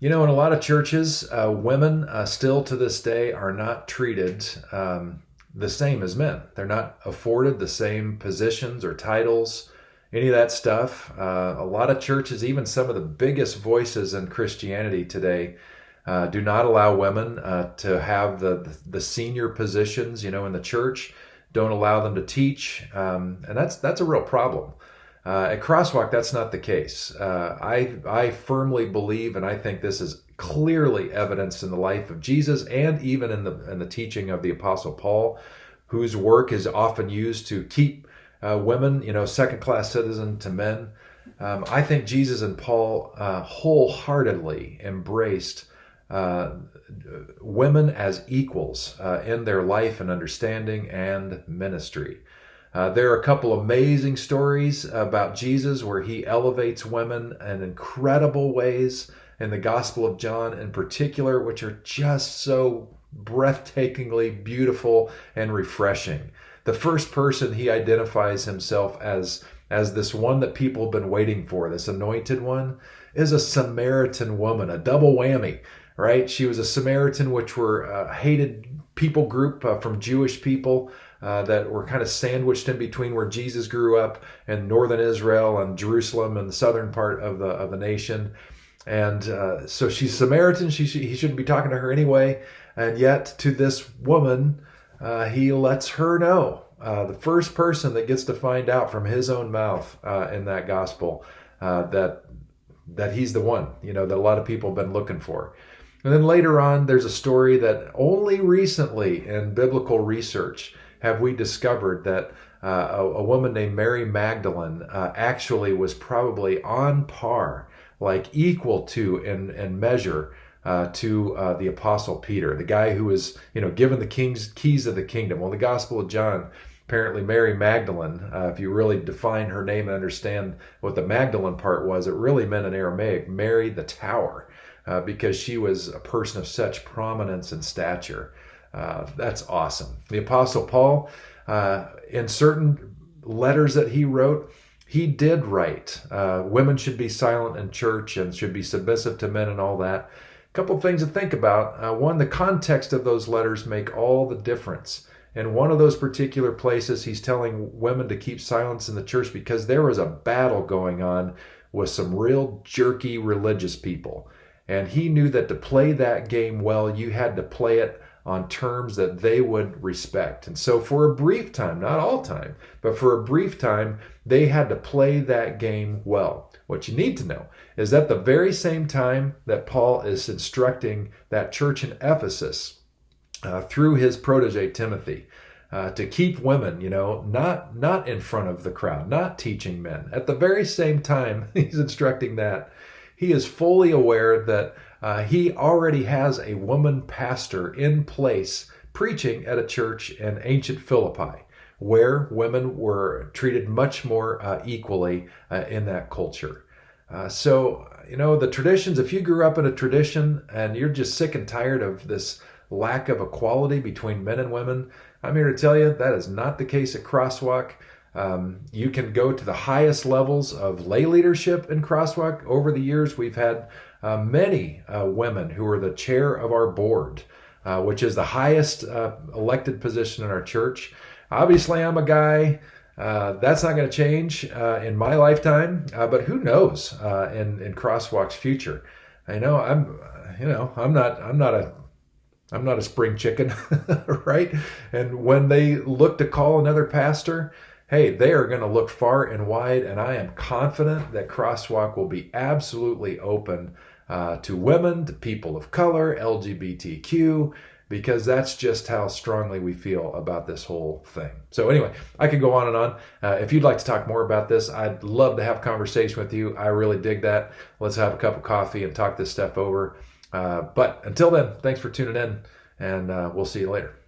In a lot of churches, women still to this day are not treated the same as men. They're not afforded the same positions or titles, any of that stuff. A lot of churches, even some of the biggest voices in Christianity today, do not allow women to have the senior positions, in the church. Don't allow them to teach, and that's a real problem. At Crosswalk, that's not the case. I firmly believe, and I think this is clearly evidenced in the life of Jesus, and even in the teaching of the Apostle Paul, whose work is often used to keep women, second-class citizen to men. I think Jesus and Paul wholeheartedly embraced women as equals in their life and understanding and ministry. There are a couple amazing stories about Jesus where he elevates women in incredible ways in the Gospel of John in particular, which are just so breathtakingly beautiful and refreshing. The first person he identifies himself as this one that people have been waiting for, this anointed one, is a Samaritan woman, a double whammy, right? She was a Samaritan, which were a hated people group from Jewish people that were kind of sandwiched in between where Jesus grew up in northern Israel and Jerusalem and the southern part of the nation. And so she's Samaritan. He shouldn't be talking to her anyway. And yet to this woman, he lets her know, the first person that gets to find out from his own mouth in that gospel that he's the one, that a lot of people have been looking for. And then later on, there's a story that only recently in biblical research have we discovered that a woman named Mary Magdalene actually was probably on par, like equal to in measure to the Apostle Peter, the guy who was, given the keys of the kingdom. Well, the Gospel of John, apparently Mary Magdalene, if you really define her name and understand what the Magdalene part was, it really meant in Aramaic, Mary the Tower, because she was a person of such prominence and stature. That's awesome. The Apostle Paul, in certain letters that he wrote, he did write, women should be silent in church and should be submissive to men and all that. A couple of things to think about. One, the context of those letters make all the difference. In one of those particular places, he's telling women to keep silence in the church because there was a battle going on with some real jerky religious people. And he knew that to play that game well, you had to play it on terms that they would respect. And so for a brief time, not all time, but for a brief time, they had to play that game well. What you need to know is that the very same time that Paul is instructing that church in Ephesus through his protege Timothy to keep women, not in front of the crowd, not teaching men. At the very same time he's instructing that, he is fully aware that he already has a woman pastor in place preaching at a church in ancient Philippi, where women were treated much more equally in that culture. So, the traditions, if you grew up in a tradition and you're just sick and tired of this lack of equality between men and women, I'm here to tell you that is not the case at Crosswalk. You can go to the highest levels of lay leadership in Crosswalk. Over the years, we've had many women who are the chair of our board, which is the highest elected position in our church. Obviously, I'm a guy. That's not going to change in my lifetime, but who knows in Crosswalk's future? I'm not a spring chicken, right? And when they look to call another pastor, hey, they are going to look far and wide, and I am confident that Crosswalk will be absolutely open to women, to people of color, LGBTQ, because that's just how strongly we feel about this whole thing. So anyway, I could go on and on. If you'd like to talk more about this, I'd love to have a conversation with you. I really dig that. Let's have a cup of coffee and talk this stuff over. But until then, thanks for tuning in, and we'll see you later.